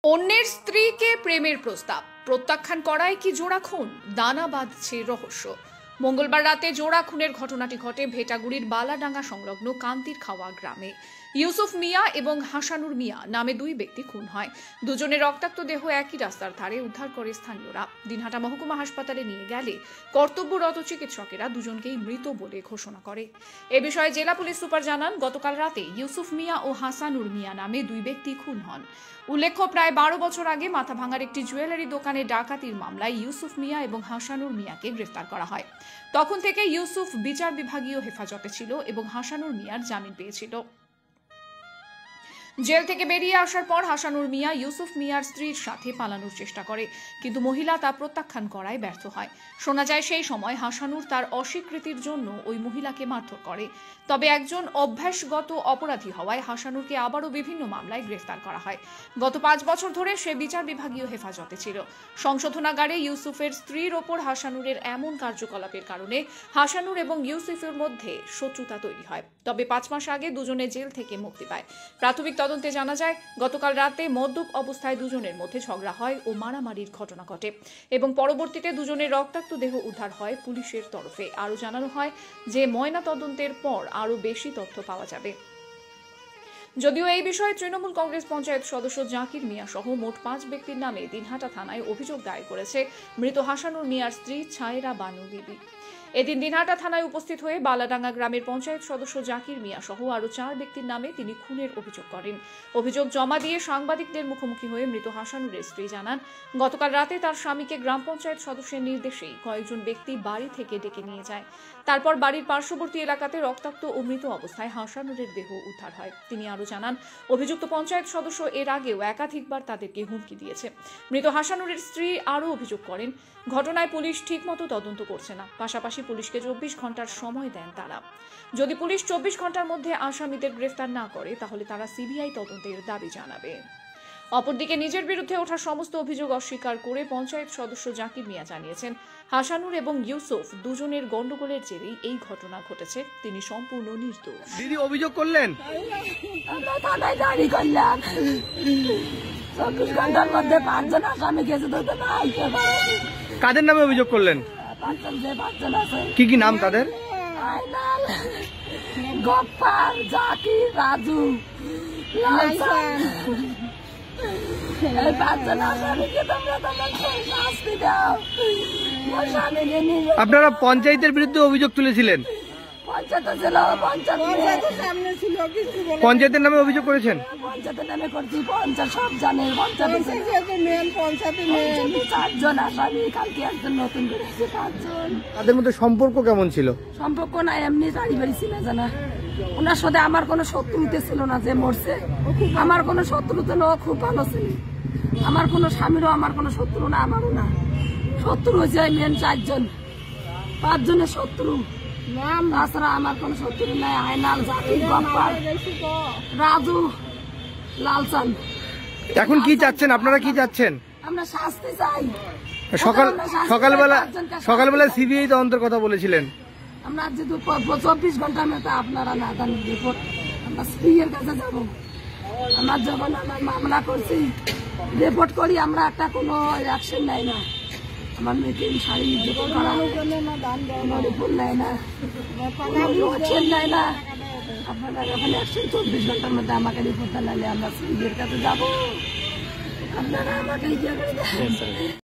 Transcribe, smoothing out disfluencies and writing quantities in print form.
অন্যের স্ত্রীকে প্রেমের প্রস্তাব প্রত্যাখ্যান করায় কি জোড়া খুন, দানা বাঁধছে রহস্য। মঙ্গলবার রাতে জোড়া খুনের ঘটনাটি ঘটে ভেটাগুড়ির বালাডাঙ্গা সংলগ্ন কান্তির খাওয়া গ্রামে। ইউসুফ মিয়া এবং হাসানুর মিয়া নামে দুই ব্যক্তি খুন হয়। দুজনের রক্তাক্ত দেহ একই রাস্তার ধারে উদ্ধার করে স্থানীয়রা। দিনহাটা মহকুমা হাসপাতালে নিয়ে গেলে কর্তব্যরত চিকিৎসকেরা দুজনকেই মৃত বলে ঘোষণা করে। এ বিষয়ে জেলা পুলিশ সুপার জানান, গতকাল রাতে ইউসুফ মিয়া ও হাসানুর মিয়া নামে দুই ব্যক্তি খুন হন। উল্লেখ্য, প্রায় 12 বছর আগে মাথাভাঙার একটি জুয়েলারি দোকানে ডাকাতির মামলায় ইউসুফ মিয়া এবং হাসানুর মিয়াকে গ্রেফতার করা হয়। তখন থেকে ইউসুফ বিচার বিভাগীয় হেফাজতে ছিল এবং হাসানুর মিয়ার জামিন পেয়েছিল। জেল থেকে বেরিয়ে আসার পর হাসানুর মিয়া ইউসুফ মিয়ার স্ত্রীর সাথে পালানোর চেষ্টা করে, কিন্তু মহিলা তা প্রত্যাখ্যান করায় ব্যর্থ হয়। শোনা যায়, সেই সময় হাসানুর তার অস্বীকৃতির জন্য ওই মহিলাকে মারধর করে। তবে একজন অভ্যাসগত অপরাধী হওয়ায় হাসানুরকে আবারও বিভিন্ন মামলায় গ্রেফতার করা হয়। গত 5 বছর ধরে সে বিচার বিভাগীয় হেফাজতে ছিল। সংশোধনাগারে ইউসুফের স্ত্রীর ওপর হাসানুরের এমন কার্যকলাপের কারণে হাসানুর এবং ইউসুফের মধ্যে শত্রুতা তৈরি হয়। তবে 5 মাস আগে দুজনে জেল থেকে মুক্তি পায়। প্রাথমিক তদন্তে জানা যায়, গতকাল রাতে মদ্যপ অবস্থায় দুজনের মধ্যে ঝগড়া হয় ও মারামারির ঘটনা ঘটে এবং পরবর্তীতে দুজনের রক্তাক্ত দেহ উদ্ধার হয় পুলিশের তরফে। আরও জানানো হয় যে ময়না তদন্তের পর আরও বেশি তথ্য পাওয়া যাবে। যদিও এই বিষয়ে তৃণমূল কংগ্রেস পঞ্চায়েত সদস্য জাকির মিয়া সহ মোট 5 ব্যক্তির নামে দিনহাটা থানায় অভিযোগ দায়ের করেছে মৃত হাসানুর মিয়ার স্ত্রী ছায়েরা বানু বিবি। এদিন দিনহাটা থানায় উপস্থিত হয়ে বালাডাঙ্গা গ্রামের পঞ্চায়েত সদস্য জাকির মিয়া সহ আরও 4 ব্যক্তির নামে তিনি খুনের অভিযোগ করেন। অভিযোগ জমা দিয়ে সাংবাদিকদের মুখোমুখি হয়ে মৃত হাসানুরের স্ত্রী জানান, গতকাল রাতে তার স্বামীকে গ্রাম পঞ্চায়েত সদস্যের নির্দেশেই কয়েকজন ব্যক্তি বাড়ি থেকে ডেকে নিয়ে যায়। তারপর বাড়ির পার্শ্ববর্তী এলাকাতে রক্তাক্ত ও মৃত অবস্থায় হাসানুরের দেহ উদ্ধার হয়। তিনি আরও জানান, অভিযুক্ত পঞ্চায়েত সদস্য এর আগেও একাধিকবার তাদেরকে হুমকি দিয়েছে। মৃত হাসানুরের স্ত্রী আরও অভিযোগ করেন, ঘটনায় পুলিশ ঠিকমতো তদন্ত করছে না, পাশাপাশি পুলিশকে 24 ঘন্টার সময় দেন তারা। যদি পুলিশ 24 ঘন্টার মধ্যে আসামিদের গ্রেফতার না করে, তাহলে তারা সিবিআই তদন্তের দাবি জানাবে। অপরদিকে নিজের বিরুদ্ধে ওঠা সমস্ত অভিযোগ অস্বীকার করে পঞ্চায়েত সদস্য জাকির মিয়া জানিয়েছেন, হাসানুর এবং ইউসুফ দুজনের গন্ডগোলের জেরেই এই ঘটনা ঘটেছে। তিনি সম্পূর্ণ নির্দোষ। দিদি অভিযোগ করলেন, কাদের নামে অভিযোগ করলেন? কি কি নাম তাদের? গপ্পার, জাকির, রাজু, আপনারা পঞ্চায়েতের বিরুদ্ধে অভিযোগ তুলেছিলেন, পঞ্চায়েতের নামে অভিযোগ করেছেন? পঞ্চায়েতের নামে করছি, পঞ্চায়েত সব জানে। চারজন আসামি, কালকে একজন নতুন বেরিয়েছে, 5 জন। তাদের মধ্যে সম্পর্ক কেমন ছিল? সম্পর্ক না, এমনি বাড়ি বাড়ি ছিল জানা। ওনার সাথে আমার কোনো শত্রুতে ছিল না, যে মরছে আমার কোনো শত্রুতে না, খুব ভালো ছিল। আমার কোনো স্বামীরও আমার কোনো শত্রু না, আমারও না। শত্রু হয়েছে মেন 4 জন, 5 জনের শত্রু। তাছাড়া আমার কোনো শত্রু নাই। আয়নাল, জাকির, গপ্পার, রাজু, লালচান। এখন কি চাচ্ছেন আপনারা? কি চাচ্ছেন? আমরা শাস্তি চাই। সকালবেলা সিবিআই তদন্তের কথা বলেছিলেন। আমরা যেহেতু 24 ঘন্টার মধ্যে আপনারা না জানেন রিপোর্ট, আমরা সিবিআইয়ের কাছে যাব। আমার যখন আমার মামলা করছি, রিপোর্ট করি, আমরা একটা কোনো অ্যাকশন নেয় না। আমার মেয়েকে শাড়ি রিপোর্ট করা, কোনো রিপোর্ট নেয় না, অ্যাকশন নেয় না। আপনারা যখন অ্যাকশন 24 ঘন্টার মধ্যে আমাকে রিপোর্টটা নিলে আমরা সিবিআইয়ের কাছে যাব। আপনারা আমাকে ইয়ে করে দেন।